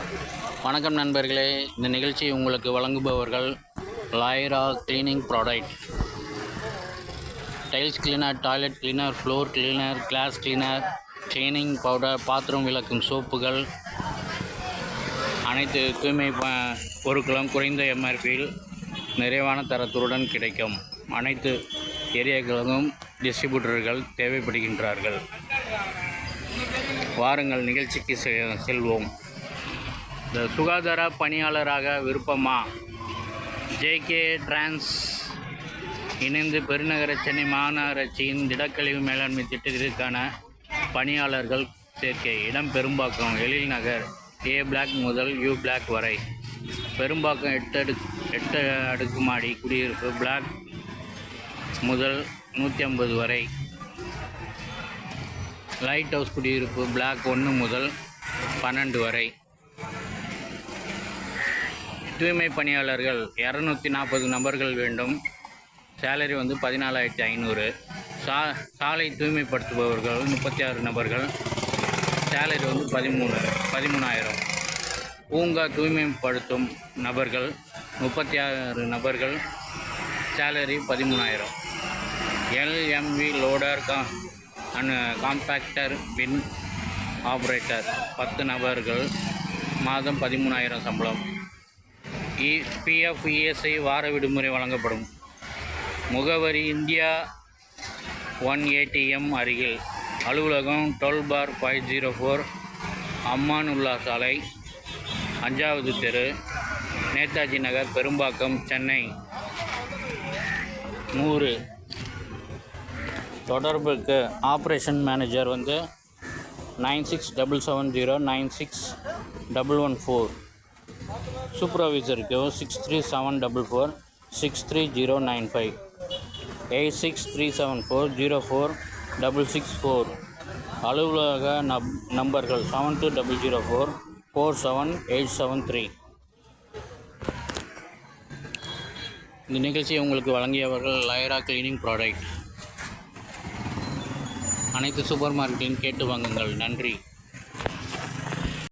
வணக்கம் நண்பர்களே, இந்த நிகழ்ச்சியை உங்களுக்கு வழங்குபவர்கள் லாயரா cleaning product. Tiles cleaner, toilet cleaner, floor cleaner, glass cleaner, cleaning powder, பாத்திரம் விளக்கும் சோப்புகள், அனைத்து தூய்மை பொருட்களும் குறைந்த எம்ஆர்பியில் நிறைவான தரத்துடன் கிடைக்கும். அனைத்து ஏரியாக்களுக்கும் டிஸ்ட்ரிபியூட்டர்கள் தேவைப்படுகின்றார்கள். வாருங்கள், நிகழ்ச்சிக்கு செல்வோம். இந்த சுகாதார பணியாளராக விருப்பமா? ஜேகே டிரான்ஸ் இணைந்து பெருநகர சென்னை மாநகராட்சியின் திடக்கழிவு மேலாண்மை திட்டத்திற்கான பணியாளர்கள் சேர்க்கை. இடம் பெரும்பாக்கம், எழில் நகர், ஏ பிளாக் முதல் யூ பிளாக் வரை. பெரும்பாக்கம் 8 அடுக்குமாடி குடியிருப்பு, பிளாக் முதல் 150 வரை. லைட் ஹவுஸ் குடியிருப்பு, பிளாக் 1 முதல் 12 வரை. தூய்மை பணியாளர்கள் 240 நபர்கள் வேண்டும். சேலரி 14,500. சாலை தூய்மைப்படுத்துபவர்கள் 36 நபர்கள். சேலரி 13,000. பூங்கா தூய்மைப்படுத்தும் நபர்கள் 36 நபர்கள். சேலரி 13,000. எல்எம்வி லோடர் காம்பேக்டர் பின் ஆப்ரேட்டர் 10 நபர்கள். மாதம் 13,000 சம்பளம். பிஎஃப் இஎஸ்ஐ வார விடுமுறை வழங்கப்படும். முகவரி இந்தியா 1ATM அருகில். அலுவலகம் 12/504 அம்மானுல்லா சாலை, 5வது தெரு, நேதாஜி நகர், பெரும்பாக்கம், சென்னை 100. தொடர்புக்கு ஆப்ரேஷன் மேனேஜர் 9677096114. சூப்பர்வைசருக்கு 63744 63095 8637404664. அலுவலக நம்பர்கள் 720044 47873. இந்த நிகழ்ச்சியை உங்களுக்கு வழங்கியவர்கள் லாயரா கிளீனிங் ப்ராடக்ட். அனைத்து சூப்பர் மார்க்கெட்டையும் கேட்டு வாங்குங்கள். நன்றி.